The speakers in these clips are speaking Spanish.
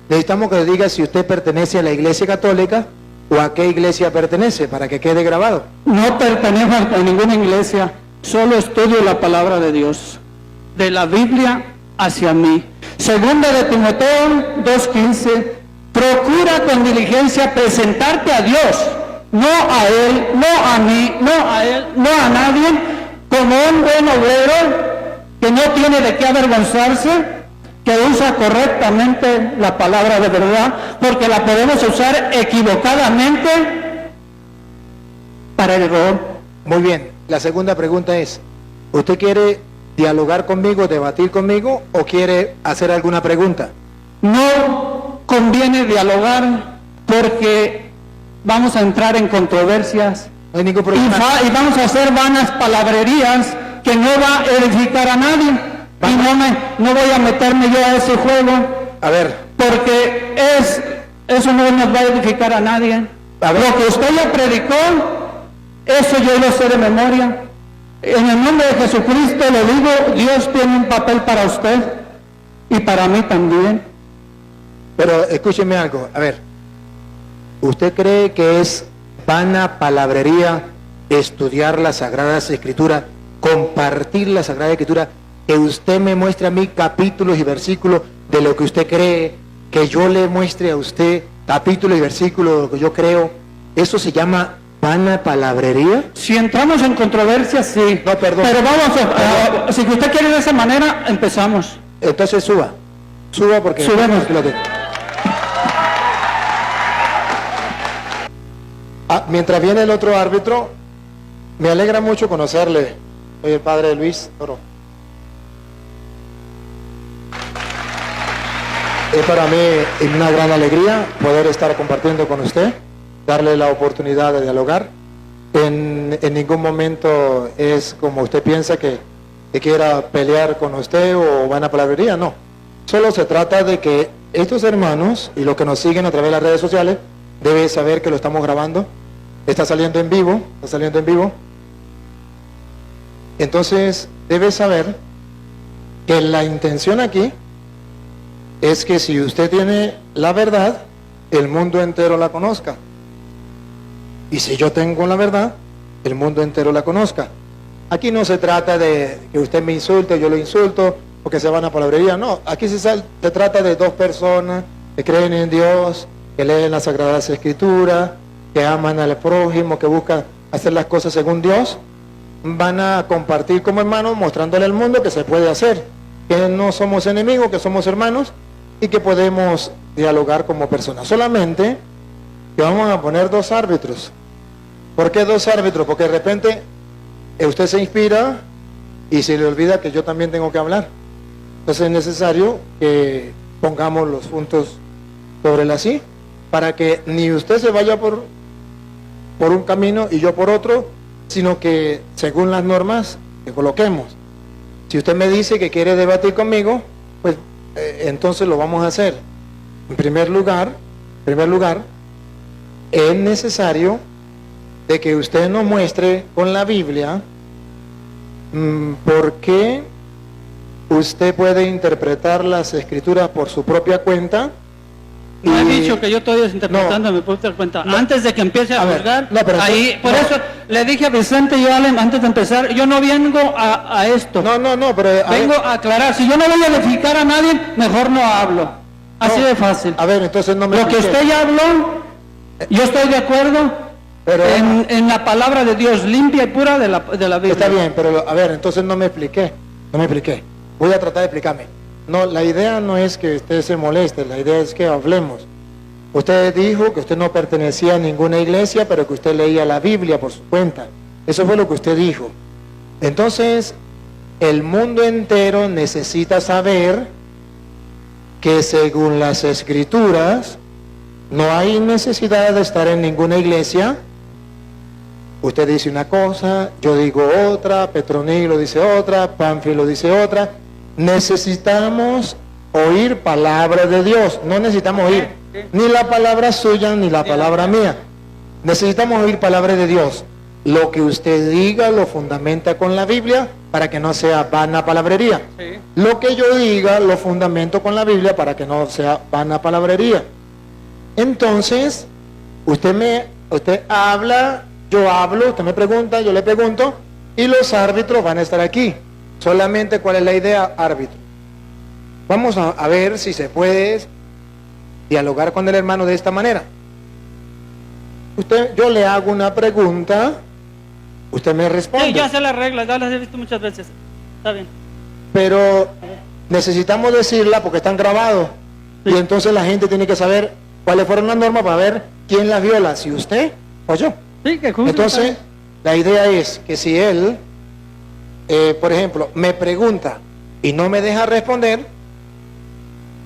necesitamos que diga si usted pertenece a la Iglesia Católica o a qué iglesia pertenece, para que quede grabado. No pertenezco a ninguna iglesia, solo estudio la palabra de Dios, de la Biblia hacia mí. Segunda de Timoteo 2:15, procura con diligencia presentarte a Dios, no a Él, no a mí, no a Él, no a nadie, como un buen obrero que no tiene de qué avergonzarse, que usa correctamente la palabra de verdad, porque la podemos usar equivocadamente para el error. Muy bien, la segunda pregunta es, ¿usted quiere dialogar conmigo, debatir conmigo o quiere hacer alguna pregunta? No conviene dialogar porque vamos a entrar en controversias No hay ningún problema. y vamos a hacer vanas palabrerías que no va a edificar a nadie. Y no voy a meterme yo a ese juego. A ver. Porque eso no nos va a edificar a nadie. A ver. Lo que usted ya predicó, eso yo lo sé de memoria. En el nombre de Jesucristo le digo, Dios tiene un papel para usted y para mí también. Pero escúcheme algo, a ver. ¿Usted cree que es vana palabrería estudiar las Sagradas Escrituras, compartir la Sagrada Escritura, que usted me muestre a mí capítulos y versículos de lo que usted cree, que yo le muestre a usted capítulos y versículos de lo que yo creo? ¿Eso se llama vana palabrería? Si entramos en controversia, sí. No, perdón. Pero vamos si usted quiere de esa manera, empezamos. Entonces suba porque... Subemos. Mientras viene el otro árbitro, me alegra mucho conocerle. Soy el padre Luis Toro. Es para mí una gran alegría poder estar compartiendo con usted, darle la oportunidad de dialogar. En ningún momento es como usted piensa que quiera pelear con usted o van a palabrería, no. Solo se trata de que estos hermanos y los que nos siguen a través de las redes sociales deben saber que lo estamos grabando. Está saliendo en vivo. Entonces debe saber que la intención aquí es que si usted tiene la verdad, el mundo entero la conozca. Y si yo tengo la verdad, el mundo entero la conozca. Aquí no se trata de que usted me insulte, yo lo insulto, o que se van a palabrería. No, aquí se trata de dos personas que creen en Dios, que leen las Sagradas Escrituras, que aman al prójimo, que buscan hacer las cosas según Dios. Van a compartir como hermanos, mostrándole al mundo que se puede hacer, que no somos enemigos, que somos hermanos, y que podemos dialogar como personas. Solamente que vamos a poner dos árbitros. ¿Por qué dos árbitros? Porque de repente usted se inspira y se le olvida que yo también tengo que hablar. Entonces es necesario que pongamos los puntos sobre la sí, para que ni usted se vaya por un camino y yo por otro, sino que según las normas que coloquemos. Si usted me dice que quiere debatir conmigo, pues entonces lo vamos a hacer. En primer lugar, es necesario de que usted nos muestre con la Biblia por qué usted puede interpretar las Escrituras por su propia cuenta. No he dicho que yo estoy interpretando mi propia cuenta. No. Antes de que empiece a juzgar, ahí, por eso le dije a Vicente y a Allen antes de empezar, yo no vengo a esto. Pero vengo a aclarar. Si yo no voy a edificar a nadie, mejor no hablo. Así de fácil. A ver, entonces no me Lo que usted ya habló, yo estoy de acuerdo, pero en la palabra de Dios limpia y pura de la Biblia. Está bien, pero a ver, entonces no me expliqué. Voy a tratar de explicarme. No, la idea no es que usted se moleste, la idea es que hablemos. Usted dijo que usted no pertenecía a ninguna iglesia, pero que usted leía la Biblia por su cuenta. Eso fue lo que usted dijo. Entonces, el mundo entero necesita saber que según las Escrituras, no hay necesidad de estar en ninguna iglesia. Usted dice una cosa, yo digo otra, Petronilo dice otra, Pánfilo dice otra. Necesitamos oír palabra de Dios, no necesitamos oír ni la palabra suya ni la palabra mía. Necesitamos oír palabra de Dios. lo que usted diga lo fundamenta con la Biblia para que no sea vana palabrería. Sí. Lo que yo diga lo fundamento con la Biblia para que no sea vana palabrería. Entonces, usted habla, yo hablo, usted me pregunta, yo le pregunto, y los árbitros van a estar aquí. Solamente, ¿cuál es la idea? Árbitro. Vamos a ver si se puede dialogar con el hermano de esta manera. Yo le hago una pregunta, usted me responde. Sí, ya sé las reglas, ya las he visto muchas veces. Está bien. Pero necesitamos decirla porque están grabados. Sí. Y entonces la gente tiene que saber cuáles fueron las normas para ver quién las viola, si usted o yo. Sí, que juzgue. Entonces, la idea es que si él, por ejemplo, me pregunta y no me deja responder,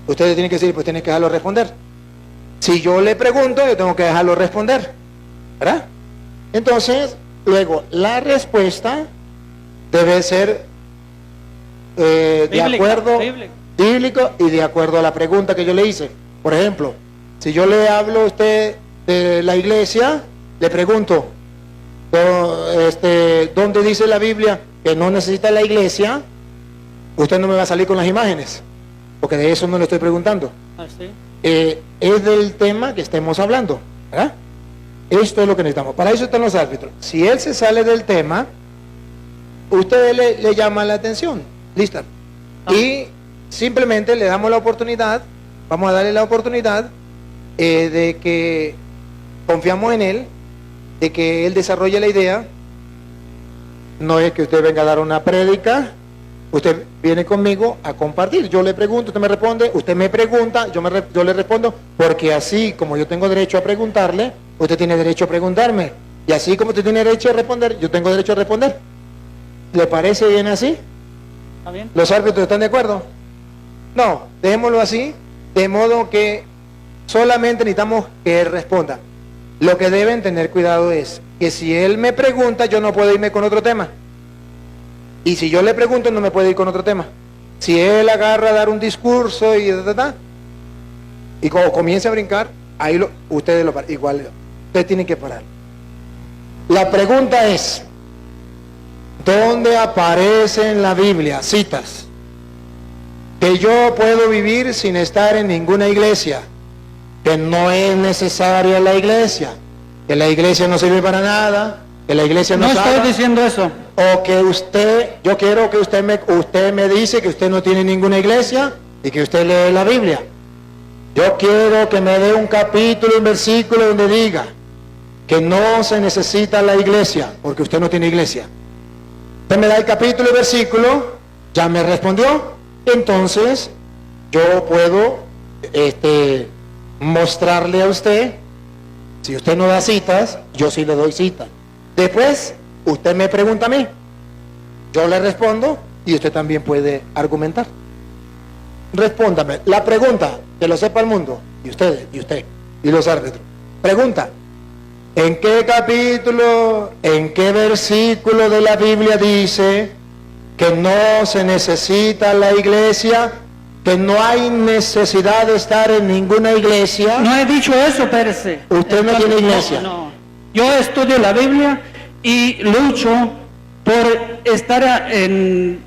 ustedes tienen que decir, pues tienen que dejarlo responder. Si yo le pregunto, yo tengo que dejarlo responder, ¿verdad? Entonces, luego, la respuesta debe ser de Bíblica, acuerdo bíblica. bíblico y de acuerdo a la pregunta que yo le hice. Por ejemplo, si yo le hablo a usted de la iglesia, le pregunto, ¿dónde dice la Biblia que no necesita la iglesia? Usted no me va a salir con las imágenes, porque de eso no le estoy preguntando. Ah, sí. Es del tema que estemos hablando, ¿verdad? Esto es lo que necesitamos. Para eso están los árbitros. Si él se sale del tema, usted le llama la atención. Listo. Y simplemente le damos la oportunidad, vamos a darle la oportunidad de que confiamos en él, de que él desarrolle la idea. No es que usted venga a dar una prédica, usted viene conmigo a compartir. Yo le pregunto, usted me responde, usted me pregunta, yo le respondo, porque así como yo tengo derecho a preguntarle, usted tiene derecho a preguntarme. Y así como usted tiene derecho a responder, yo tengo derecho a responder. ¿Le parece bien así? ¿Está bien? ¿Los árbitros están de acuerdo? No, dejémoslo así, de modo que solamente necesitamos que él responda. Lo que deben tener cuidado es que si él me pregunta, yo no puedo irme con otro tema. Y si yo le pregunto, no me puede ir con otro tema. Si él agarra a dar un discurso y y como comienza a brincar, ahí ustedes lo paran. Igual, ustedes tienen que parar. La pregunta es, ¿dónde aparece en la Biblia, citas, que yo puedo vivir sin estar en ninguna iglesia? Que no es necesaria la iglesia, que la iglesia no sirve para nada, que la iglesia no No salva. estoy diciendo eso. O que yo quiero que usted me dice que usted no tiene ninguna iglesia y que usted lee la Biblia. Yo quiero que me dé un capítulo, un versículo donde diga que no se necesita la iglesia, porque usted no tiene iglesia. Usted me da el capítulo y versículo, ya me respondió, entonces yo puedo mostrarle a usted, si usted no da citas, yo sí le doy cita. Después, usted me pregunta a mí, yo le respondo y usted también puede argumentar. Respóndame. La pregunta, que lo sepa el mundo, y usted, y los árbitros. Pregunta, ¿en qué capítulo, en qué versículo de la Biblia dice que no se necesita la iglesia, que no hay necesidad de estar en ninguna iglesia? No he dicho eso, Pérez. Usted no tiene iglesia. No. Yo estudio la Biblia y lucho por estar en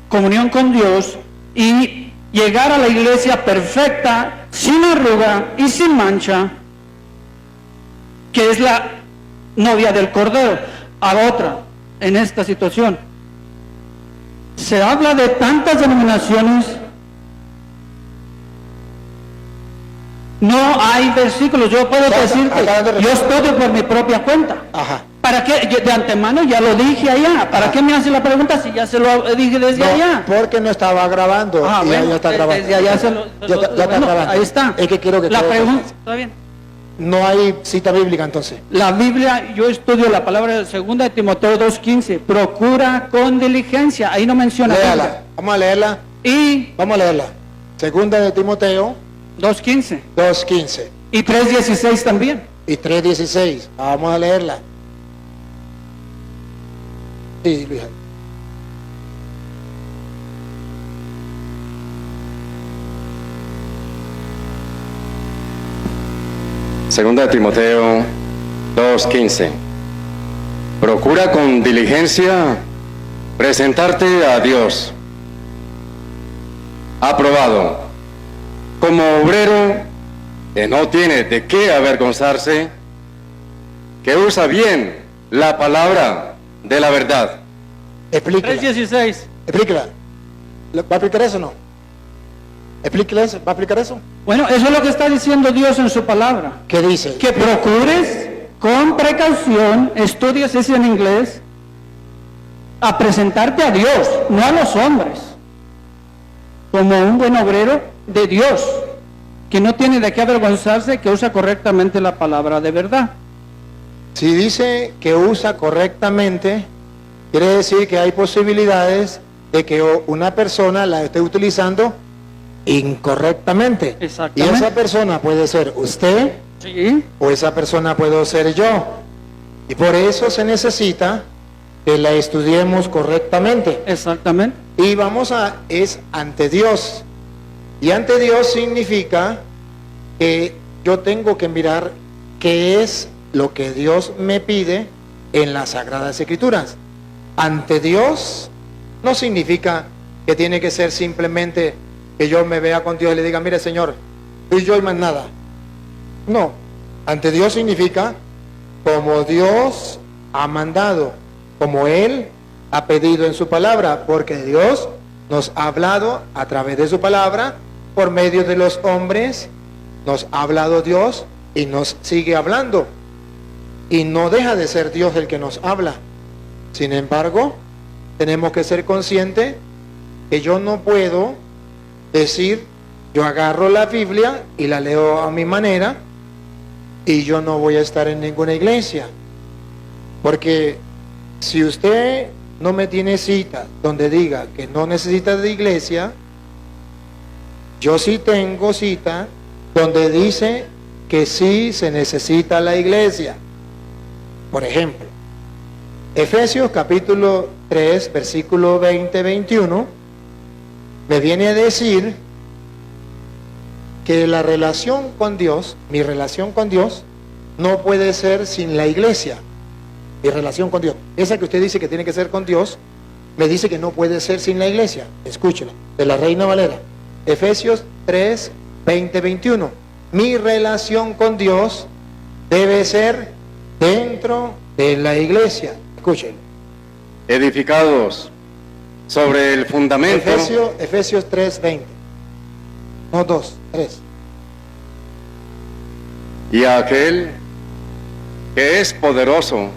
comunión con Dios y llegar a la iglesia perfecta, sin arruga y sin mancha, que es la novia del Cordero. A otra, en esta situación, se habla de tantas denominaciones, no hay versículos. Yo puedo decirte, yo estudio por mi propia cuenta. Ajá. ¿Para qué? Yo de antemano ya lo dije allá. ¿Para qué me hace la pregunta si ya se lo dije desde No, allá? porque no estaba grabando. Ah, y bueno, ya está grabando. desde allá se lo... Ya está bueno, grabando. ahí está. Es que quiero que la todo- pregunta, ¿está bien? No hay cita bíblica entonces. La Biblia, yo estudio la palabra de 2 de Timoteo 2:15. Procura con diligencia. Ahí no menciona Léala. Biblia. Vamos a leerla. Y Vamos a leerla. Segunda de Timoteo 2:15. 2:15 Y 3:16 también. y 3:16. Vamos a leerla. Sí, Luis. Segunda de Timoteo 2:15. Procura con diligencia presentarte a Dios, aprobado, como obrero que no tiene de qué avergonzarse, que usa bien la palabra de la verdad. Explíquela. 3:16. Explíquela. ¿Va a aplicar eso o no? Explíquela eso. ¿Va a aplicar eso? Bueno, eso es lo que está diciendo Dios en su palabra. ¿Qué dice? Que procures con precaución, estudias eso en inglés, a presentarte a Dios, no a los hombres, como un buen obrero de Dios, que no tiene de qué avergonzarse, que usa correctamente la palabra de verdad. Si dice que usa correctamente, quiere decir que hay posibilidades de que una persona la esté utilizando incorrectamente. Exactamente. Y esa persona puede ser usted Sí. o esa persona puedo ser yo. Y por eso se necesita que la estudiemos correctamente. Exactamente. Y es ante Dios. Y ante Dios significa que yo tengo que mirar qué es lo que Dios me pide en las Sagradas Escrituras. Ante Dios no significa que tiene que ser simplemente que yo me vea con Dios y le diga, mire Señor, tú y yo y más nada. No, ante Dios significa como Dios ha mandado, como Él ha pedido en su palabra, porque Dios nos ha hablado a través de su palabra, por medio de los hombres, nos ha hablado Dios y nos sigue hablando. Y no deja de ser Dios el que nos habla. Sin embargo, tenemos que ser conscientes que yo no puedo decir, yo agarro la Biblia y la leo a mi manera y yo no voy a estar en ninguna iglesia. Porque si usted no me tiene cita donde diga que no necesita de iglesia, yo sí tengo cita donde dice que sí se necesita la iglesia. Por ejemplo, Efesios capítulo 3, versículo 20-21, me viene a decir que la relación con Dios, mi relación con Dios, no puede ser sin la iglesia. Mi relación con Dios, esa que usted dice que tiene que ser con Dios, me dice que no puede ser sin la iglesia. Escúchela, de la Reina Valera. Efesios 3, 20-21. Mi relación con Dios debe ser dentro de la iglesia. Escúchenlo. Edificados sobre el fundamento. Efesios 3, 20. No 2, 3. Y a aquel que es poderoso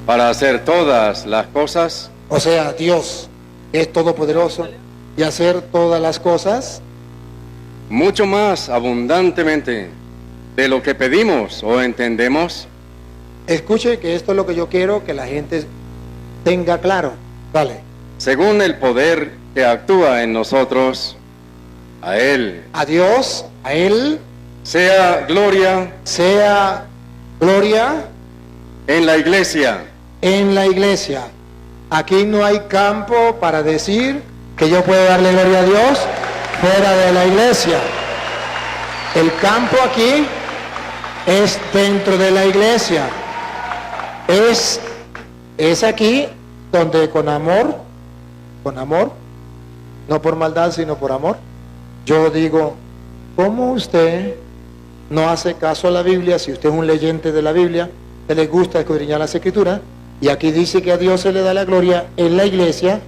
para hacer todas las cosas, O sea, Dios es todopoderoso y hacer todas las cosas mucho más abundantemente de lo que pedimos o entendemos, Escuche que esto es lo que yo quiero que la gente tenga claro. Vale. según el poder que actúa en nosotros. A Él A Dios, a Él, sea gloria sea gloria en la iglesia, en la iglesia. Aquí no hay campo para decir que yo puedo darle gloria a Dios fuera de la iglesia. El campo aquí es dentro de la iglesia. Es aquí donde con amor, no por maldad sino por amor, yo digo, ¿cómo usted no hace caso a la Biblia si usted es un leyente de la Biblia, que le gusta escudriñar las Escrituras? Y aquí dice que a Dios se le da la gloria en la iglesia,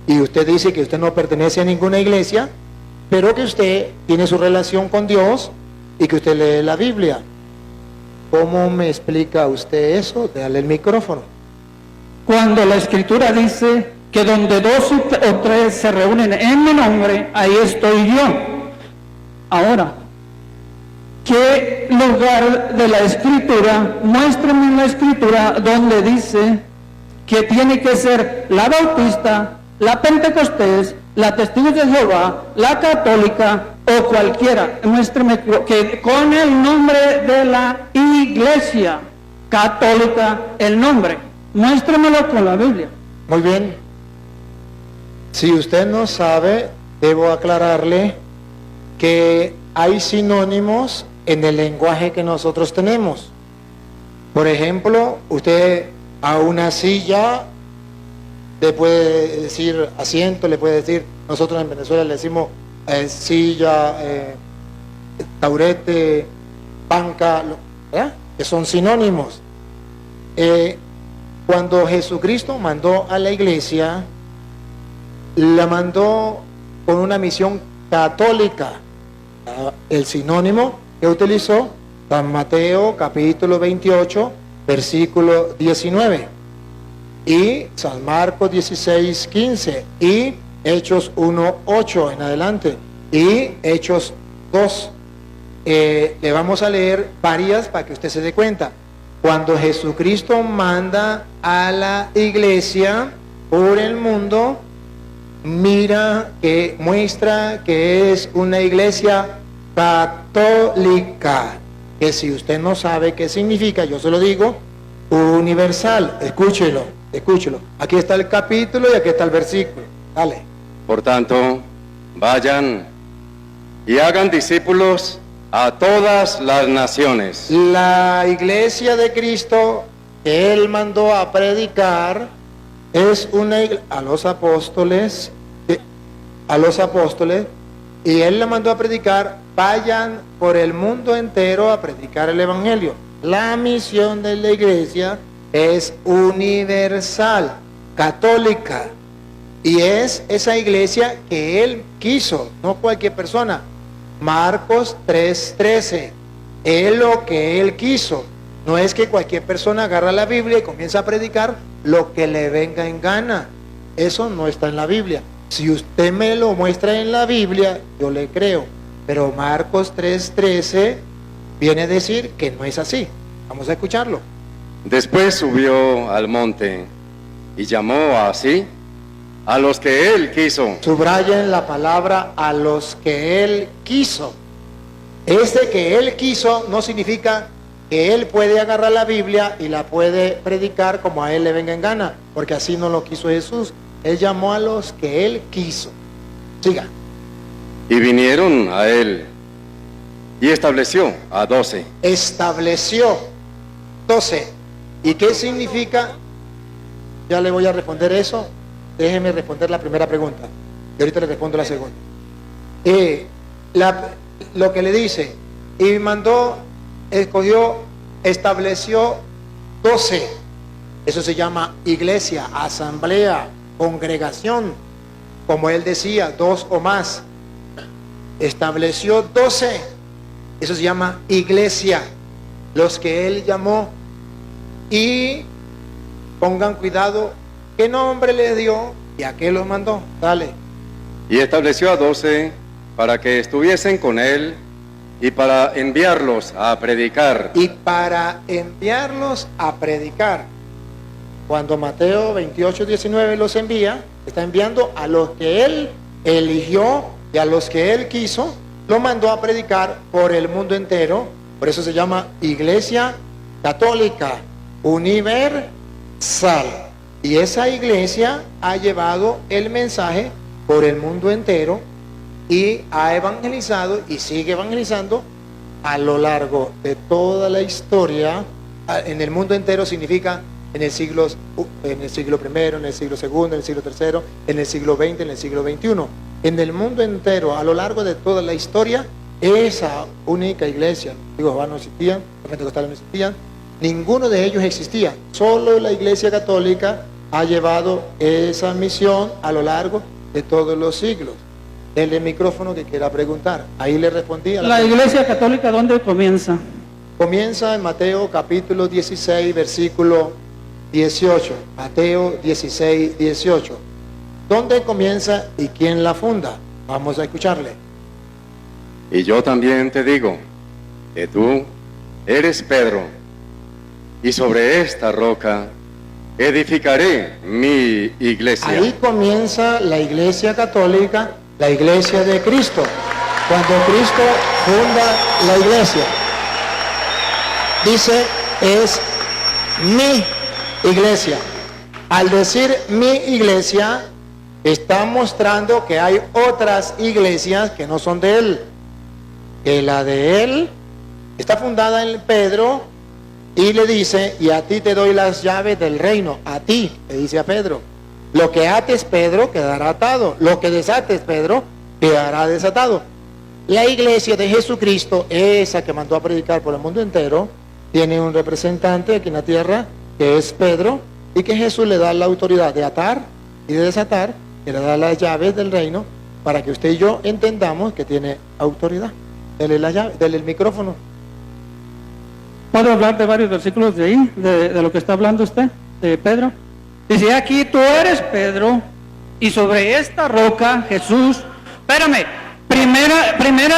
y usted dice que usted no pertenece a ninguna iglesia, pero que usted tiene su relación con Dios y que usted lee la Biblia. ¿Cómo me explica usted eso? Dale el micrófono. Cuando la Escritura dice que donde dos o tres se reúnen en mi nombre, ahí estoy yo. Ahora, ¿qué lugar de la Escritura, muéstrame en la Escritura donde dice que tiene que ser la Bautista, la Pentecostés, la Testigos de Jehová, la Católica o cualquiera? Muéstrame que con el nombre de la Iglesia Católica, el nombre, muéstramelo con la Biblia. Muy bien. Si usted no sabe, debo aclararle que hay sinónimos en el lenguaje que nosotros tenemos. Por ejemplo, usted A una silla le puede decir asiento, le puede decir, nosotros en Venezuela le decimos silla, taurete, banca, ¿verdad? Que son sinónimos. Cuando Jesucristo mandó a la iglesia, la mandó con una misión católica. El sinónimo que utilizó San Mateo capítulo 28 versículo 19 y San Marcos 16, 15 y Hechos 1, 8 en adelante y Hechos 2. Le vamos a leer varias para que usted se dé cuenta. Cuando Jesucristo manda a la iglesia por el mundo, mira que muestra que es una iglesia católica, que si usted no sabe qué significa, yo se lo digo, universal. Escúchelo, escúchelo. Aquí está el capítulo y aquí está el versículo. Dale. Por tanto, vayan y hagan discípulos a todas las naciones. La iglesia de Cristo que Él mandó a predicar es una iglesia a los apóstoles, y Él la mandó a predicar, vayan por el mundo entero a predicar el Evangelio. La misión de la iglesia es universal, católica, y es esa iglesia que Él quiso, no cualquier persona. Marcos 3:13, es lo que Él quiso. No es que cualquier persona agarra la Biblia y comienza a predicar lo que le venga en gana. Eso no está en la Biblia. Si usted me lo muestra en la Biblia, yo le creo. Pero Marcos 3:13 viene a decir que no es así. Vamos a escucharlo. Después subió al monte y llamó así a los que Él quiso. Subrayen la palabra a los que Él quiso. Este que Él quiso no significa que Él puede agarrar la Biblia y la puede predicar como a Él le venga en gana, porque así no lo quiso Jesús. Él llamó a los que Él quiso. Siga. Y vinieron a Él y estableció a 12. Estableció 12. ¿Y qué significa? Ya le voy a responder eso. Déjeme responder la primera pregunta y ahorita le respondo la segunda. Lo que le dice, y mandó, escogió, estableció 12. Eso se llama iglesia, asamblea, congregación. Como él decía, 2 o más. Estableció 12. Eso se llama iglesia. Los que él llamó. Y pongan cuidado, ¿qué nombre le dio y a qué los mandó? Dale. Y estableció a 12 para que estuviesen con Él y para enviarlos a predicar. Y para enviarlos a predicar. Cuando Mateo 28:19 los envía, está enviando a los que Él eligió y a los que Él quiso, lo mandó a predicar por el mundo entero. Por eso se llama Iglesia Católica Universal. Y esa iglesia ha llevado el mensaje por el mundo entero y ha evangelizado y sigue evangelizando a lo largo de toda la historia. En el mundo entero significa en el siglo I, en el siglo II, en el siglo III, en el siglo XX, en el siglo XXI. En el mundo entero, a lo largo de toda la historia, esa única iglesia, los testigos de Jehová no existían, los pentecostales no existían, ninguno de ellos existía. Solo la iglesia católica ha llevado esa misión a lo largo de todos los siglos. El micrófono que quiera preguntar. Ahí le respondí a La iglesia católica, ¿dónde comienza? Comienza en Mateo capítulo 16, versículo 18. Mateo 16, 18. ¿Dónde comienza y quién la funda? Vamos a escucharle. Y yo también te digo que tú eres Pedro, y sobre esta roca edificaré mi iglesia. Ahí comienza la iglesia católica, la iglesia de Cristo. Cuando Cristo funda la iglesia, dice, es mi iglesia. Al decir mi iglesia, está mostrando que hay otras iglesias que no son de él. Que la de él está fundada en Pedro, Y le dice, y a ti te doy las llaves del reino, a ti, le dice a Pedro. Lo que ates, Pedro, quedará atado. Lo que desates, Pedro, quedará desatado. La iglesia de Jesucristo, esa que mandó a predicar por el mundo entero, tiene un representante aquí en la tierra, que es Pedro, y que Jesús le da la autoridad de atar y de desatar, y le da las llaves del reino, para que usted y yo entendamos que tiene autoridad. Dele la llave, dele el micrófono. ¿Puedo hablar de varios versículos de ahí, de lo que está hablando usted, de Pedro? Dice, aquí tú eres Pedro, y sobre esta roca Jesús, espérame, primera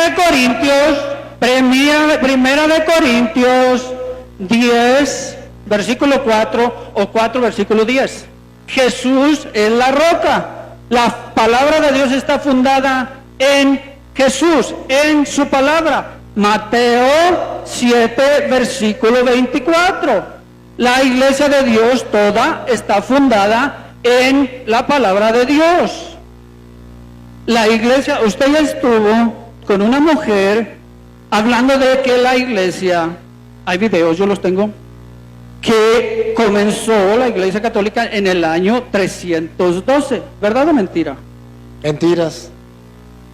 de Corintios 10, versículo 4, o 4, versículo 10. Jesús es la roca. La palabra de Dios está fundada en Jesús, en su palabra. Mateo 7, versículo 24. La iglesia de Dios toda está fundada en la palabra de Dios. La iglesia, usted ya estuvo con una mujer hablando de que la iglesia, hay videos, yo los tengo, que comenzó la iglesia católica en el año 312, ¿verdad o mentira? Mentiras.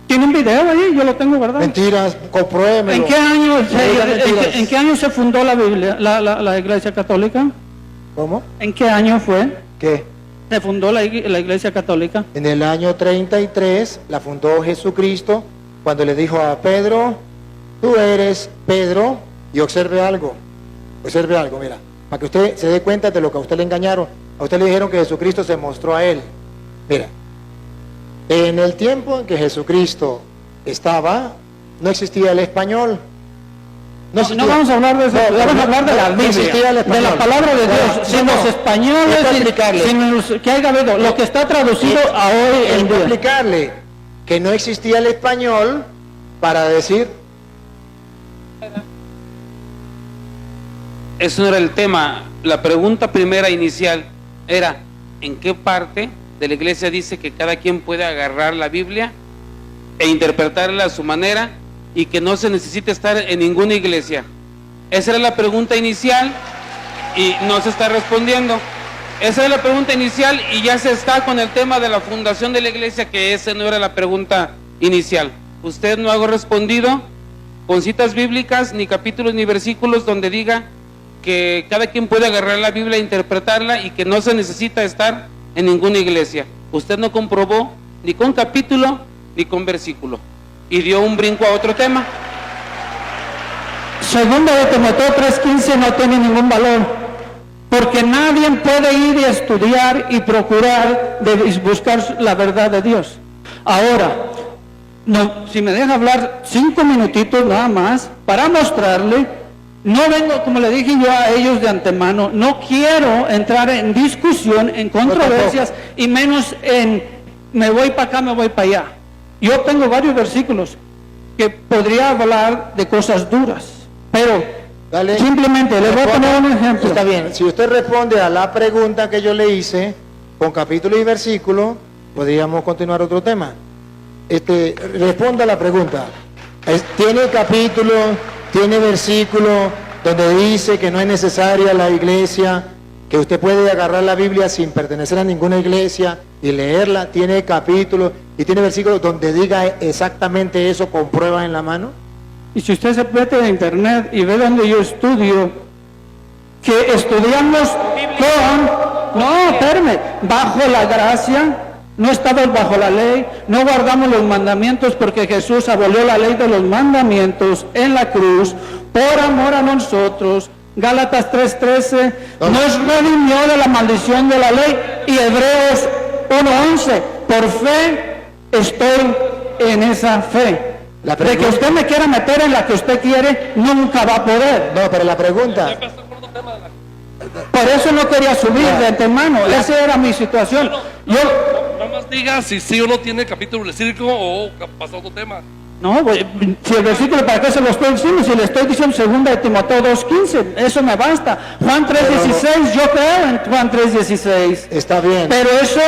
Tiene un video ahí, yo lo tengo, ¿verdad? Mentiras, compruébemelo. ¿En qué año se fundó la Biblia, la iglesia católica? ¿Cómo? ¿En qué año fue? ¿Qué? Se fundó la iglesia católica. En el año 33 la fundó Jesucristo, cuando le dijo a Pedro, tú eres Pedro, y observe algo, mira, para que usted se dé cuenta de lo que a usted le engañaron. A usted le dijeron que Jesucristo se mostró a él. Mira, en el tiempo en que Jesucristo estaba, no existía el español. No vamos a hablar de eso, vamos a hablar de la Biblia, de la palabra de Dios, sin los españoles, sin los que haya habido, lo que está traducido a hoy en día. Explicarle que no existía el español para decir... Eso no era el tema. La pregunta primera inicial era, ¿en qué parte de la iglesia dice que cada quien puede agarrar la Biblia e interpretarla a su manera y que no se necesita estar en ninguna iglesia? Esa era la pregunta inicial y no se está respondiendo. Esa era la pregunta inicial y ya se está con el tema de la fundación de la iglesia, que esa no era la pregunta inicial. Usted no ha respondido con citas bíblicas, ni capítulos ni versículos donde diga que cada quien puede agarrar la Biblia e interpretarla y que no se necesita estar en ninguna iglesia. Usted no comprobó ni con capítulo ni con versículo y dio un brinco a otro tema. Segundo de Timoteo 3:15 no tiene ningún valor, porque nadie puede ir y estudiar y procurar de buscar la verdad de Dios. Ahora, si me deja hablar 5 minutitos nada más para mostrarle, no vengo, como le dije yo a ellos de antemano, no quiero entrar en discusión, en controversias y menos en me voy para acá, me voy para allá. Yo tengo varios versículos que podría hablar de cosas duras, pero simplemente le voy a poner un ejemplo. Está bien, si usted responde a la pregunta que yo le hice con capítulo y versículo, podríamos continuar otro tema. Responda a la pregunta. ¿Tiene capítulo, tiene versículo donde dice que no es necesaria la iglesia, que usted puede agarrar la Biblia sin pertenecer a ninguna iglesia y leerla? ¿Tiene capítulo y tiene versículo donde diga exactamente eso con pruebas en la mano? Y si usted se mete a internet y ve donde yo estudio, que estudiamos bajo la gracia, no estamos bajo la ley, no guardamos los mandamientos porque Jesús abolió la ley de los mandamientos en la cruz por amor a nosotros. Gálatas 3:13 nos redimió de la maldición de la ley, y Hebreos 1:11, por fe estoy en esa fe. De que usted me quiera meter en la que usted quiere, nunca va a poder. No, pero la pregunta... Por eso no quería subir de antemano, esa era mi situación. Nada más diga si sí o no tiene capítulo versículo o pasa otro tema. No, si el versículo, ¿para qué se lo estoy diciendo? Si le estoy diciendo 2 de Timoteo 2:15, eso me basta. Juan 3:16, yo creo en Juan 3:16. Está bien. Pero eso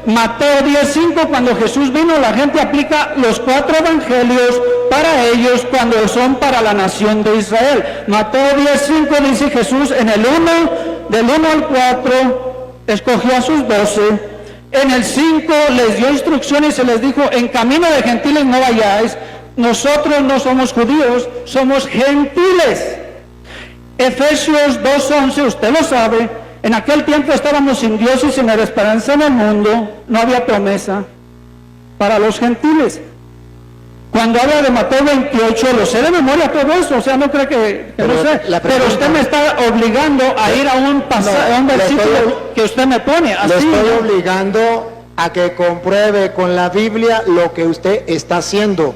Mateo 10:5, cuando Jesús vino, la gente aplica los 4 evangelios para ellos cuando son para la nación de Israel. Mateo 10:5 dice Jesús en el 1, del 1 al 4, escogió a sus 12. En el 5 les dio instrucciones y se les dijo, en camino de gentiles no vayáis, nosotros no somos judíos, somos gentiles. Efesios 2:11, usted lo sabe, en aquel tiempo estábamos sin Dios y sin esperanza en el mundo, no había promesa para los gentiles. Cuando habla de Mateo 28, lo sé de memoria todo eso, o sea, no cree que Pero no sé, la pero pregunta- usted me está obligando a ir a un pasaje, No, a un le versículo estoy- que usted me pone, Le así. estoy ¿no? obligando a que compruebe con la Biblia lo que usted está haciendo,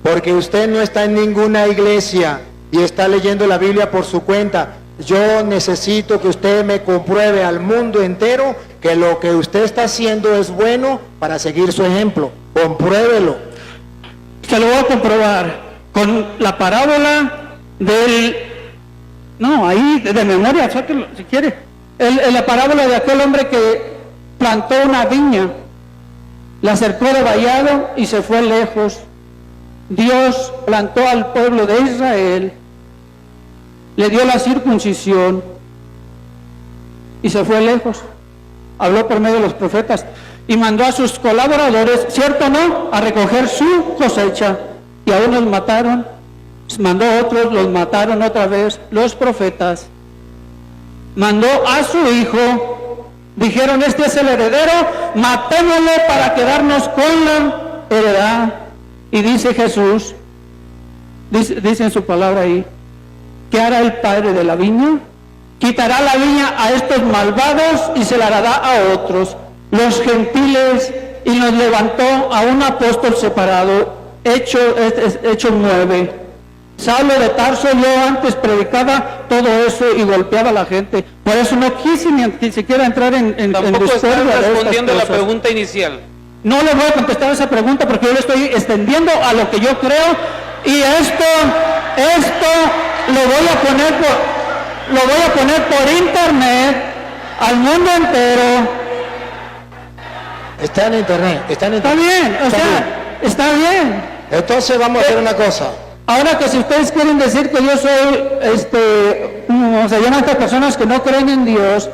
porque usted no está en ninguna iglesia y está leyendo la Biblia por su cuenta. Yo necesito que usted me compruebe al mundo entero que lo que usted está haciendo es bueno para seguir su ejemplo. Compruébelo. Se lo voy a comprobar con la parábola del... No, ahí de memoria, sáquelo si quiere. La parábola de aquel hombre que plantó una viña, la acercó de vallado y se fue lejos. Dios plantó al pueblo de Israel, le dio la circuncisión y se fue lejos. Habló por medio de los profetas y mandó a sus colaboradores, ¿cierto o no?, a recoger su cosecha, y a unos mataron, mandó a otros, los mataron otra vez, los profetas. Mandó a su hijo, dijeron, este es el heredero, matémoslo para quedarnos con la heredad. Y dice Jesús, dice en su palabra ahí, ¿qué hará el padre de la viña? Quitará la viña a estos malvados y se la dará a otros, los gentiles, y nos levantó a un apóstol separado, Hechos 9. Saulo de Tarso, yo antes predicaba todo eso y golpeaba a la gente, por eso no quise ni siquiera entrar en Tampoco discordia estás de estas respondiendo a la cosas. pregunta inicial. No le voy a contestar esa pregunta porque yo le estoy extendiendo a lo que yo creo, y esto lo voy a poner por internet al mundo entero. Está en internet, está en Está internet. bien, o sea, está bien. Entonces vamos a hacer una cosa. Ahora que si ustedes quieren decir que yo soy, como se llaman estas personas que no creen en Dios,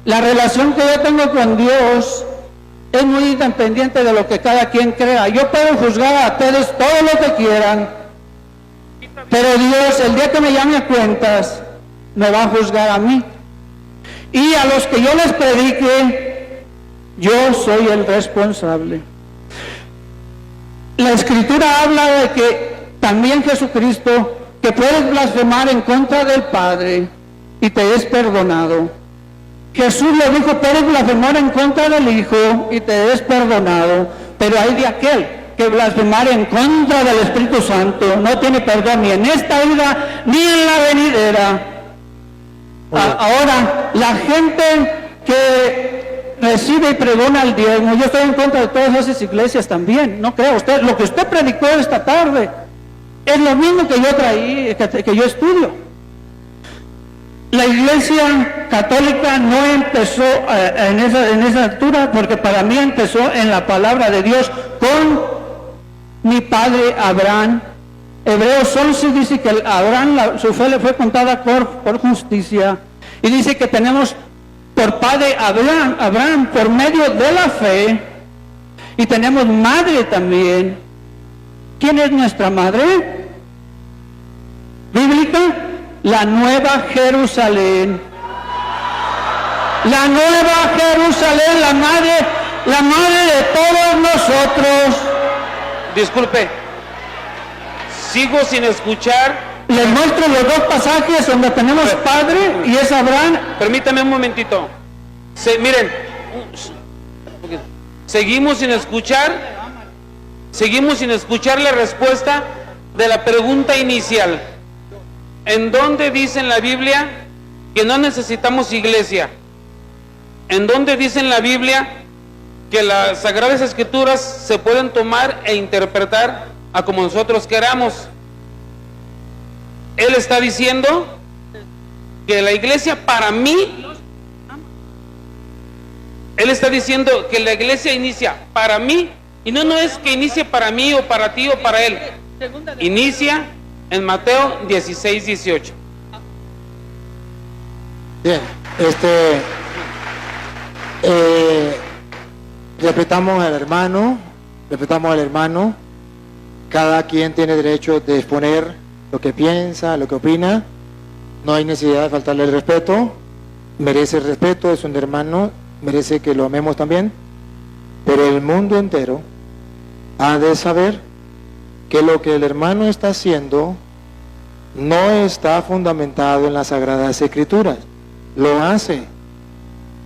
la relación que yo tengo con Dios es muy independiente de lo que cada quien crea. Yo puedo juzgar a ustedes todo lo que quieran, pero Dios, el día que me llame a cuentas, me va a juzgar a mí. Y a los que yo les predique, yo soy el responsable. La Escritura habla de que también Jesucristo, que puedes blasfemar en contra del Padre y te es perdonado. Jesús le dijo, puedes blasfemar en contra del Hijo y te es perdonado, pero hay de aquel que blasfemar en contra del Espíritu Santo no tiene perdón ni en esta vida ni en la venidera. Ahora, la gente que recibe y pregona el diezmo, yo estoy en contra de todas esas iglesias también, no creo. Usted, lo que usted predicó esta tarde es lo mismo que yo traí, que yo estudio. La Iglesia Católica no empezó en esa altura, porque para mí empezó en la palabra de Dios con mi padre Abraham. Hebreos 11 dice que Abraham, su fe le fue contada por justicia, y dice que tenemos por padre Abraham por medio de la fe, y tenemos madre también. ¿Quién es nuestra madre bíblica? La Nueva Jerusalén. La Nueva Jerusalén, la madre de todos nosotros. Disculpe, sigo sin escuchar. Les muestro los dos pasajes donde tenemos padre y es Abraham. Permítame un momentito. Miren, seguimos sin escuchar la respuesta de la pregunta inicial. ¿En dónde dice en la Biblia que no necesitamos iglesia? ¿En dónde dice en la Biblia que las Sagradas Escrituras se pueden tomar e interpretar a como nosotros queramos? Él está diciendo que la iglesia para mí Él está diciendo que la iglesia inicia para mí, y no es que inicie para mí o para ti o para él. Inicia en Mateo 16, 18. Bien, respetamos al hermano, cada quien tiene derecho de exponer lo que piensa, lo que opina, no hay necesidad de faltarle el respeto, merece el respeto, es un hermano, merece que lo amemos también, pero el mundo entero ha de saber que lo que el hermano está haciendo no está fundamentado en las Sagradas Escrituras. Lo hace,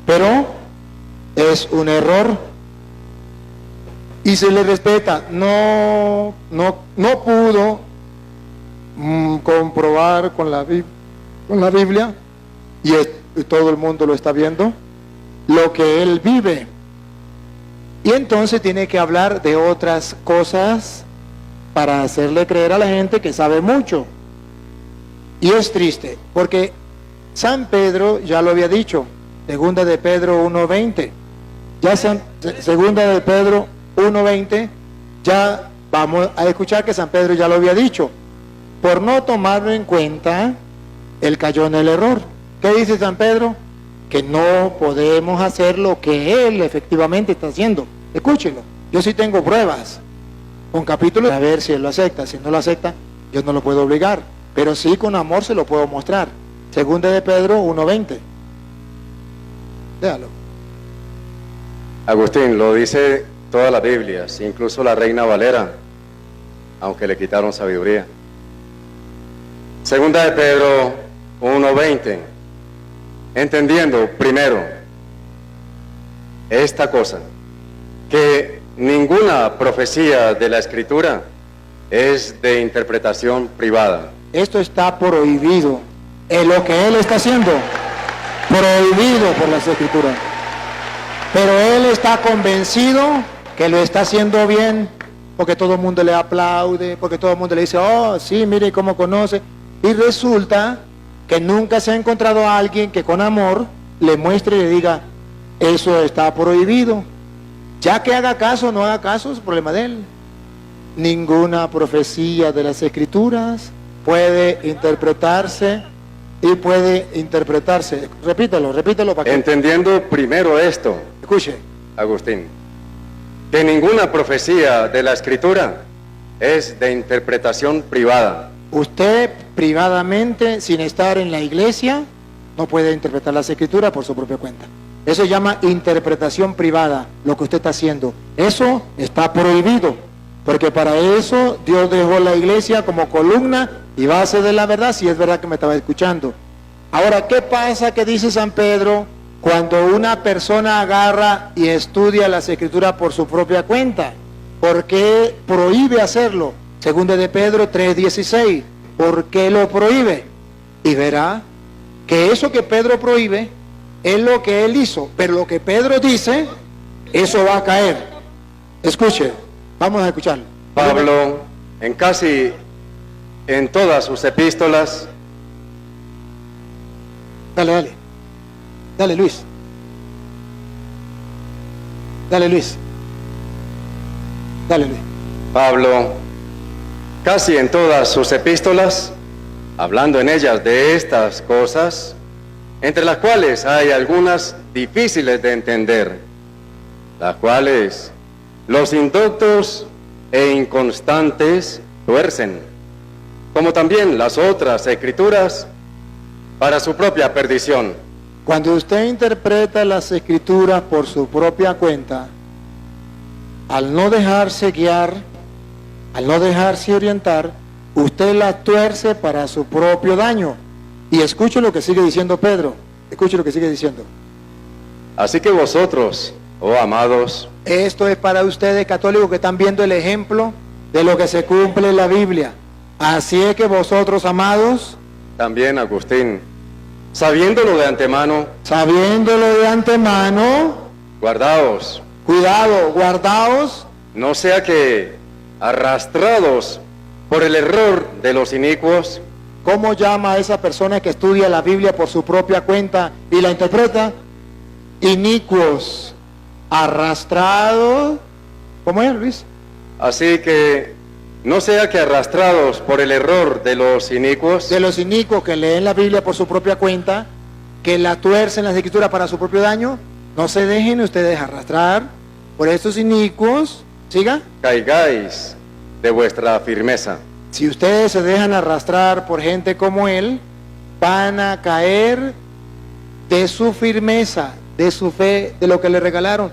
pero es un error y se le respeta. No pudo comprobar con la Biblia y todo el mundo lo está viendo, lo que él vive. Y entonces tiene que hablar de otras cosas para hacerle creer a la gente que sabe mucho. Y es triste, porque San Pedro ya lo había dicho, segunda de Pedro 1:20. Segunda de Pedro 1:20, ya vamos a escuchar que San Pedro ya lo había dicho. Por no tomarlo en cuenta, él cayó en el error. ¿Qué dice San Pedro? Que no podemos hacer lo que él efectivamente está haciendo. Escúchenlo, yo sí tengo pruebas con capítulos, a ver si él lo acepta. Si no lo acepta, yo no lo puedo obligar, pero sí con amor se lo puedo mostrar. Segunda de Pedro 1:20. Déjalo. Agustín, lo dice toda la Biblia, incluso la Reina Valera, aunque le quitaron sabiduría. Segunda de Pedro 1:20. Entendiendo primero esta cosa, que ninguna profecía de la Escritura es de interpretación privada. Esto está prohibido. Lo que él está haciendo, prohibido por las Escrituras. Pero él está convencido que lo está haciendo bien, porque todo el mundo le aplaude, porque todo el mundo le dice, oh, sí, mire cómo conoce. Y resulta que nunca se ha encontrado a alguien que con amor le muestre y le diga, eso está prohibido. Ya que haga caso o no haga caso, es problema de él. Ninguna profecía de las Escrituras puede interpretarse y puede interpretarse. Repítelo para que... Entendiendo primero esto, Escuche. Agustín, que ninguna profecía de la Escritura es de interpretación privada. Usted privadamente, sin estar en la iglesia, no puede interpretar las Escrituras por su propia cuenta. Eso se llama interpretación privada, lo que usted está haciendo. Eso está prohibido, porque para eso Dios dejó la iglesia como columna y base de la verdad, si es verdad que me estaba escuchando. Ahora, ¿qué pasa que dice San Pedro cuando una persona agarra y estudia las Escrituras por su propia cuenta? ¿Por qué prohíbe hacerlo? Segunda de Pedro 3:16. ¿Por qué lo prohíbe? Y verá que eso que Pedro prohíbe es lo que él hizo, pero lo que Pedro dice, eso va a caer. Escuche, vamos a escucharlo. Pablo, en todas sus epístolas, Dale, Luis. Dale, Luis. Pablo, casi en todas sus epístolas, hablando en ellas de estas cosas, entre las cuales hay algunas difíciles de entender, las cuales los indoctos e inconstantes tuercen, como también las otras Escrituras, para su propia perdición. Cuando usted interpreta las Escrituras por su propia cuenta, al no dejarse guiar, al no dejarse orientar, usted las tuerce para su propio daño. Y escuche lo que sigue diciendo Pedro, escuche lo que sigue diciendo. Así que vosotros, oh amados, Esto es para ustedes católicos que están viendo el ejemplo de lo que se cumple en la Biblia. Así es que vosotros, amados, también Agustín, sabiéndolo de antemano, guardaos, cuidado, guardaos, no sea que, arrastrados por el error de los inicuos, ¿cómo llama a esa persona que estudia la Biblia por su propia cuenta y la interpreta? Inicuos. arrastrados. ¿Cómo es, Luis? Así que no sea que arrastrados por el error de los inicuos, De los inicuos que leen la Biblia por su propia cuenta, que la tuercen las escrituras para su propio daño, no se dejen ustedes arrastrar por estos inicuos. Siga. caigáis de vuestra firmeza. Si ustedes se dejan arrastrar por gente como él, van a caer de su firmeza, de su fe, de lo que le regalaron.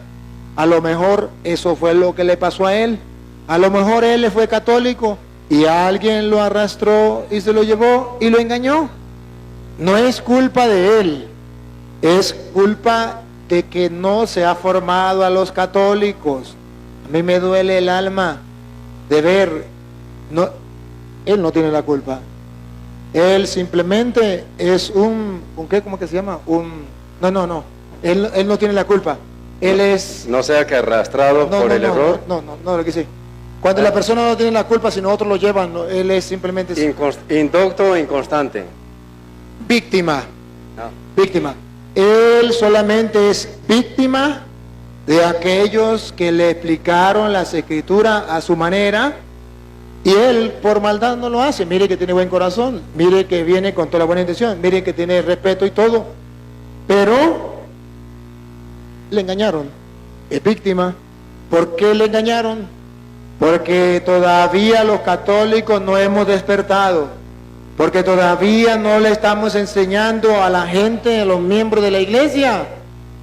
A lo mejor eso fue lo que le pasó a él. A lo mejor él fue católico y alguien lo arrastró y se lo llevó y lo engañó. No es culpa de él, es culpa de que no se ha formado a los católicos. A mí me duele el alma de ver, él no tiene la culpa. Él simplemente es un ¿qué? ¿Cómo que se llama? No. Él no tiene la culpa. Él es... No sea que arrastrado por el error, No, lo que sí. Cuando la persona no tiene la culpa, sino otros lo llevan, él es simplemente indocto e inconstante. víctima. No. Víctima. Él solamente es víctima de aquellos que le explicaron las escrituras a su manera y él por maldad no lo hace. Mire que tiene buen corazón, mire que viene con toda la buena intención, mire que tiene respeto y todo, pero le engañaron. Es víctima. ¿Por qué le engañaron? Porque todavía los católicos no hemos despertado. Porque todavía no le estamos enseñando a la gente, a los miembros de la iglesia,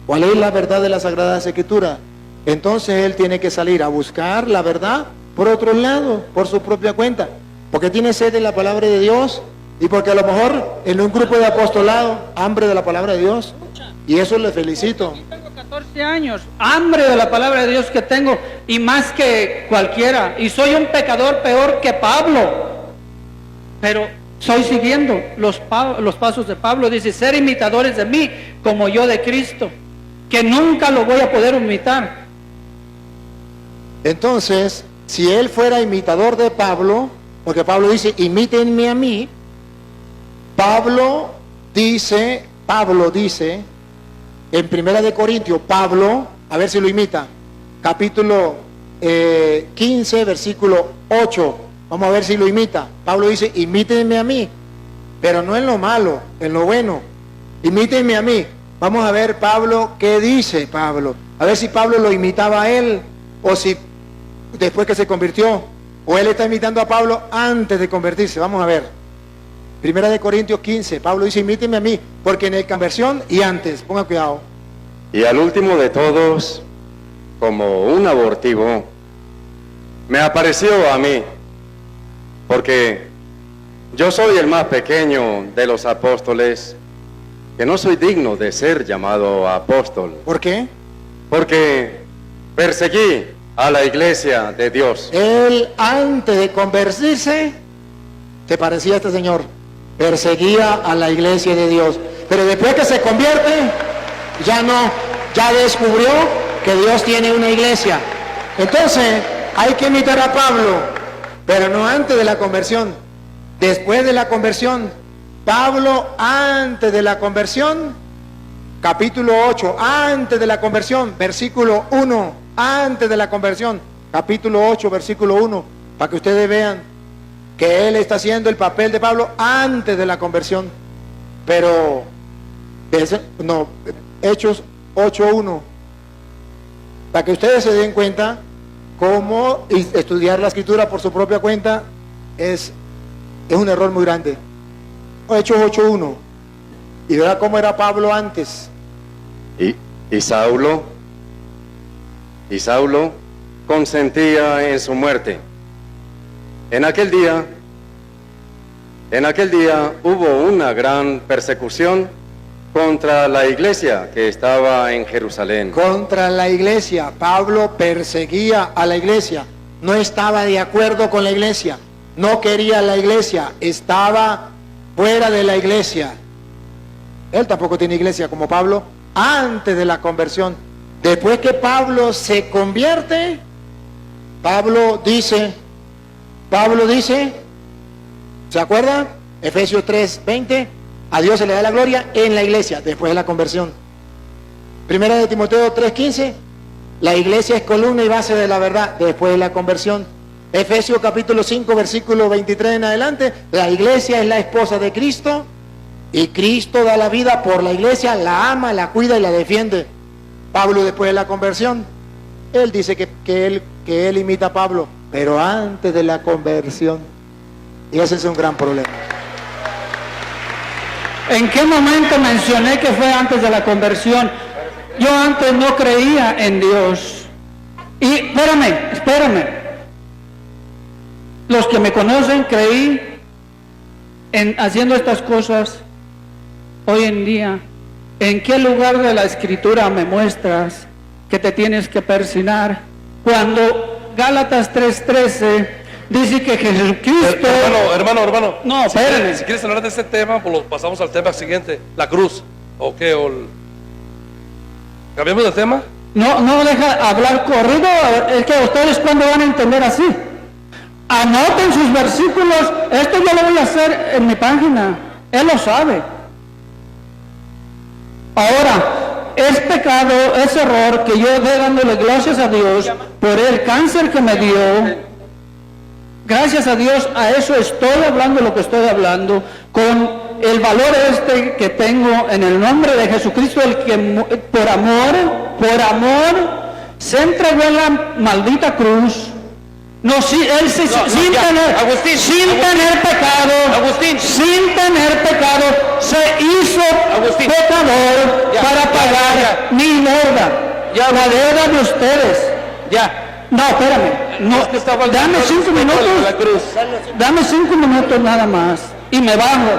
cuál es la verdad de las Sagradas Escrituras. Entonces él tiene que salir a buscar la verdad por otro lado, por su propia cuenta, porque tiene sed de la palabra de Dios y porque a lo mejor en un grupo de apostolado, hambre de la palabra de Dios, y eso le felicito. Tengo 14 años, hambre de la palabra de Dios que tengo, y más que cualquiera, y soy un pecador peor que Pablo, pero estoy siguiendo los pasos de Pablo. Dice, ser imitadores de mí, como yo de Cristo, que nunca lo voy a poder imitar. Entonces, si él fuera imitador de Pablo, porque Pablo dice, imítenme a mí, Pablo dice, en 1 Corintios, Pablo, a ver si lo imita, capítulo 15, versículo 8, vamos a ver si lo imita. Pablo dice, imítenme a mí, pero no en lo malo, en lo bueno, imítenme a mí. Vamos a ver Pablo, ¿qué dice Pablo? A ver si Pablo lo imitaba a él, o si después que se convirtió, o él está imitando a Pablo antes de convertirse. Vamos a ver. 1 Corintios 15, Pablo dice, imítenme a mí, porque en el conversión y antes, ponga cuidado. Y al último de todos, como un abortivo, me apareció a mí, porque yo soy el más pequeño de los apóstoles, que no soy digno de ser llamado apóstol. ¿Por qué? Porque perseguí a la iglesia de Dios. Él antes de convertirse, se parecía a este señor, perseguía a la iglesia de Dios, pero después que se convierte, ya no, ya descubrió que Dios tiene una iglesia. Entonces, hay que imitar a Pablo, pero no antes de la conversión, después de la conversión. Pablo antes de la conversión, capítulo 8, antes de la conversión, versículo 1, antes de la conversión, capítulo 8, versículo 1, para que ustedes vean que él está haciendo el papel de Pablo antes de la conversión. Pero, no, Hechos 8:1, para que ustedes se den cuenta cómo estudiar la escritura por su propia cuenta es un error muy grande. Hechos 8:1, y verá cómo era Pablo antes. Y Saulo consentía en su muerte. En aquel día hubo una gran persecución contra la iglesia que estaba en Jerusalén. Contra la iglesia. Pablo perseguía a la iglesia, no estaba de acuerdo con la iglesia, no quería la iglesia, estaba fuera de la iglesia. Él tampoco tiene iglesia como Pablo antes de la conversión. Después que Pablo se convierte, Pablo dice, ¿se acuerdan? Efesios 3:20, a Dios se le da la gloria en la iglesia, después de la conversión. Primera de Timoteo 3:15, La iglesia es columna y base de la verdad después de la conversión. Efesios capítulo 5, versículo 23 en adelante. La iglesia es la esposa de Cristo y Cristo da la vida por la iglesia, la ama, la cuida y la defiende. Pablo después de la conversión, él dice que él imita a Pablo, pero antes de la conversión. Y ese es un gran problema. ¿En qué momento mencioné que fue antes de la conversión? Yo antes no creía en Dios. Y espérame. Los que me conocen, creí en haciendo estas cosas. Hoy en día, ¿en qué lugar de la Escritura me muestras que te tienes que persignar? Cuando Gálatas 3:13 dice que Jesucristo... Hermano. No, si espérame. quieres, si quieres hablar de este tema, pues pasamos al tema siguiente, la cruz. ¿O qué? ¿Cambiamos de tema? No deja hablar corrido. Es que ustedes cuando van a entender así. Anoten sus versículos. Esto yo lo voy a hacer en mi página. Él lo sabe. Ahora, es pecado, es error que yo dé dándole gracias a Dios por el cáncer que me dio. Gracias a Dios, a eso estoy hablando lo que estoy hablando, con el valor que tengo en el nombre de Jesucristo, el que por amor, se entregó en la maldita cruz. No, sí, él sin tener pecado, se hizo pecador para pagar mi deuda, la deuda de ustedes. No, espérame. No, dame 5 minutos. Dame 5 minutos nada más. Y me bajo.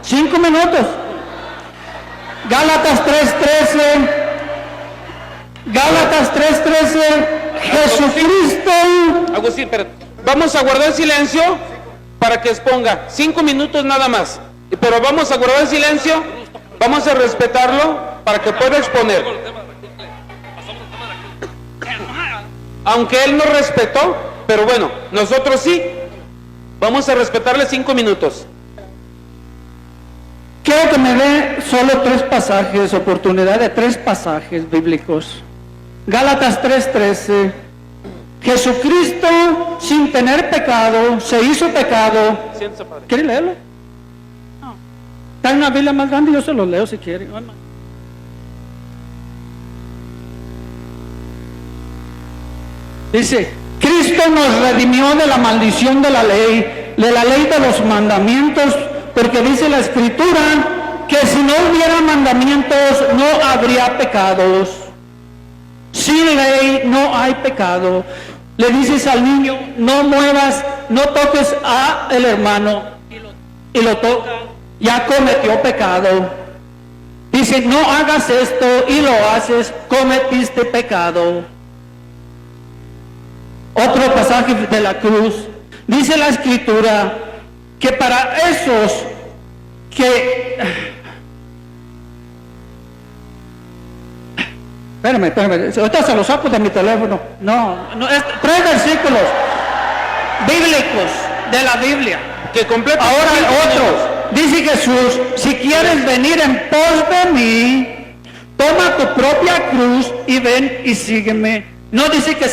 5 minutos. Gálatas 3:13. Jesucristo. Agustín, pero vamos a guardar silencio para que exponga 5 minutos nada más. Pero vamos a guardar silencio, vamos a respetarlo para que pueda exponer. Aunque él no respetó, pero bueno, nosotros sí, vamos a respetarle 5 minutos. Quiero que me dé solo 3 pasajes, oportunidad de 3 pasajes bíblicos. Gálatas 3:13. Jesucristo, sin tener pecado, se hizo pecado. ¿Quiere leerlo? No. Está en una Biblia más grande, yo se lo leo si quiere. Dice, Cristo nos redimió de la maldición de la ley de los mandamientos, porque dice la Escritura que si no hubiera mandamientos no habría pecados. Sin ley no hay pecado. Le dices al niño, no muevas, no toques a el hermano, y lo toca, ya cometió pecado. Dice, no hagas esto y lo haces, cometiste pecado. Otro pasaje de la cruz, dice la Escritura que para esos que... Espérame, ahorita se lo saco de mi teléfono. No, 3 versículos bíblicos de la Biblia. Que completa. Ahora otros. Dice Jesús, si quieres venir en pos de mí, toma tu propia cruz y ven y sígueme. No dice que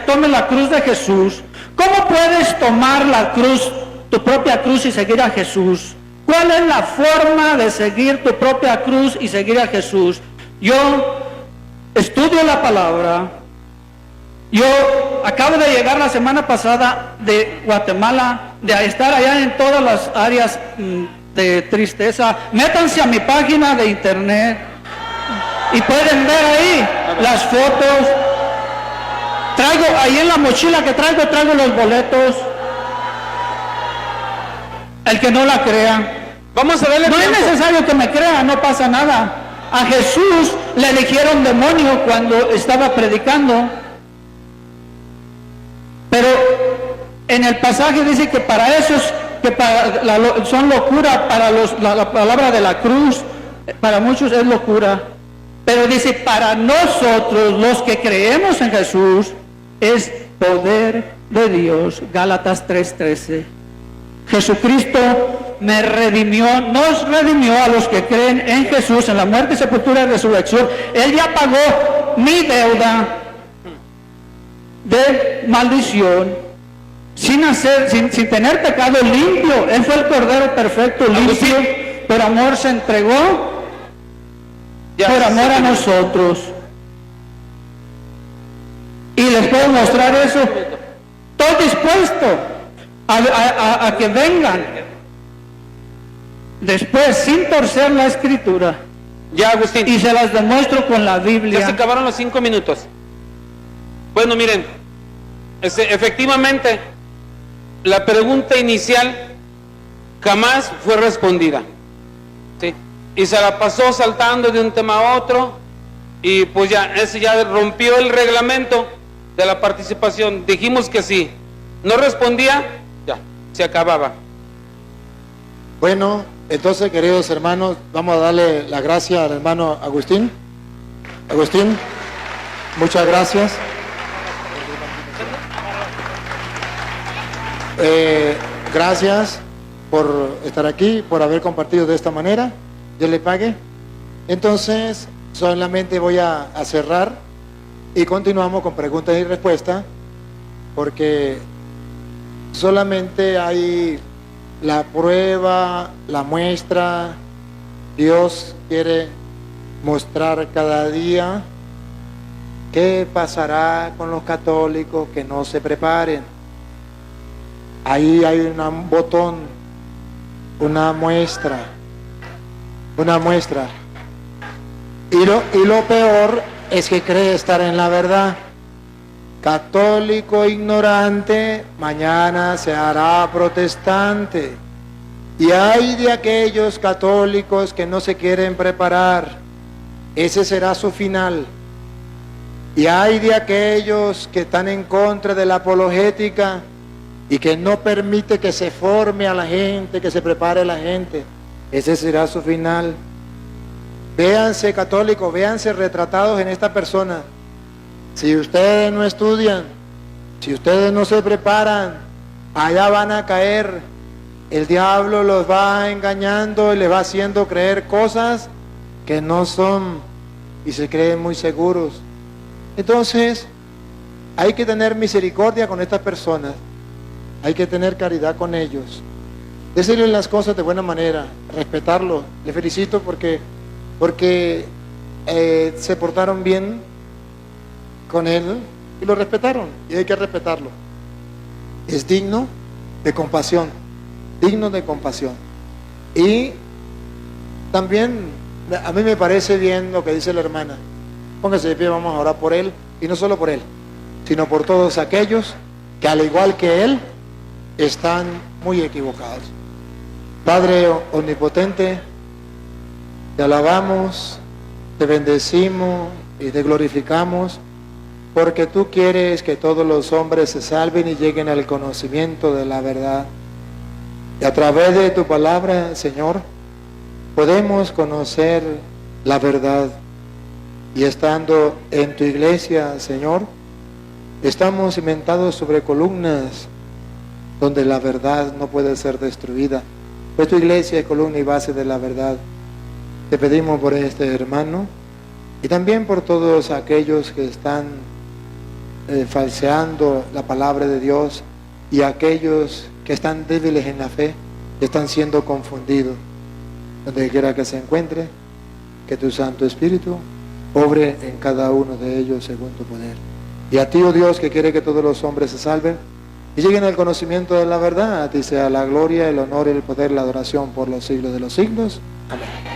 tome la cruz de Jesús. ¿Cómo puedes tomar la cruz, tu propia cruz y seguir a Jesús? ¿Cuál es la forma de seguir tu propia cruz y seguir a Jesús? Yo estudio la palabra. Yo acabo de llegar la semana pasada de Guatemala, de estar allá en todas las áreas de tristeza. Métanse a mi página de internet y pueden ver ahí las fotos. Traigo ahí en la mochila que traigo los boletos. El que no la crea. Vamos a darle No tiempo. es necesario que me crea, no pasa nada. A Jesús le dijeron demonio cuando estaba predicando. Pero en el pasaje dice que para esos que son locura, para la palabra de la cruz, para muchos es locura. Pero dice, para nosotros los que creemos en Jesús, es poder de Dios. Gálatas 3:13. Jesucristo me redimió, nos redimió a los que creen en Jesús, en la muerte, sepultura y resurrección. Él ya pagó mi deuda. de maldición, sin tener pecado, limpio. Él fue el Cordero perfecto, limpio, por amor se entregó, por amor a nosotros. Y les puedo mostrar eso. Estoy dispuesto a que vengan después, sin torcer la Escritura. Ya, Agustín. Y se las demuestro con la Biblia. Ya se acabaron los 5 minutos. Bueno, miren, efectivamente, la pregunta inicial jamás fue respondida. ¿Sí? Y se la pasó saltando de un tema a otro, y pues ya, ese ya rompió el reglamento de la participación. Dijimos que sí. No respondía, ya, se acababa. Bueno, entonces, queridos hermanos, vamos a darle la gracia al hermano Agustín. Agustín, muchas gracias. Gracias por estar aquí, por haber compartido de esta manera. Dios le pague. Entonces, solamente voy a cerrar y continuamos con preguntas y respuestas, porque solamente hay la prueba, la muestra. Dios quiere mostrar cada día qué pasará con los católicos que no se preparen. Ahí hay un botón, una muestra. Y lo peor es que cree estar en la verdad. Católico ignorante, mañana se hará protestante. Y hay de aquellos católicos que no se quieren preparar, ese será su final. Y hay de aquellos que están en contra de la apologética y que no permite que se forme a la gente, que se prepare a la gente, ese será su final. Véanse católicos, véanse retratados en esta persona. Si ustedes no estudian, si ustedes no se preparan, allá van a caer. El diablo los va engañando y les va haciendo creer cosas que no son, y se creen muy seguros. Entonces, hay que tener misericordia con estas personas, hay que tener caridad con ellos, decirles las cosas de buena manera, respetarlos. Les felicito porque se portaron bien con él y lo respetaron, y hay que respetarlo. Es digno de compasión, digno de compasión. Y también a mí me parece bien lo que dice la hermana. Póngase de pie, vamos a orar por él, y no solo por él, sino por todos aquellos que al igual que él están muy equivocados. Padre omnipotente, te alabamos, te bendecimos y te glorificamos, porque tú quieres que todos los hombres se salven y lleguen al conocimiento de la verdad. Y a través de tu palabra, Señor, podemos conocer la verdad. Y estando en tu iglesia, Señor, estamos cimentados sobre columnas donde la verdad no puede ser destruida. Pues tu iglesia es columna y base de la verdad. Te pedimos por este hermano y también por todos aquellos que están falseando la palabra de Dios, y aquellos que están débiles en la fe, que están siendo confundidos. Donde quiera que se encuentre, que tu Santo Espíritu obre en cada uno de ellos según tu poder. Y a ti, oh Dios, que quiere que todos los hombres se salven y lleguen al conocimiento de la verdad, a ti sea la gloria, el honor, el poder, la adoración por los siglos de los siglos. Amén.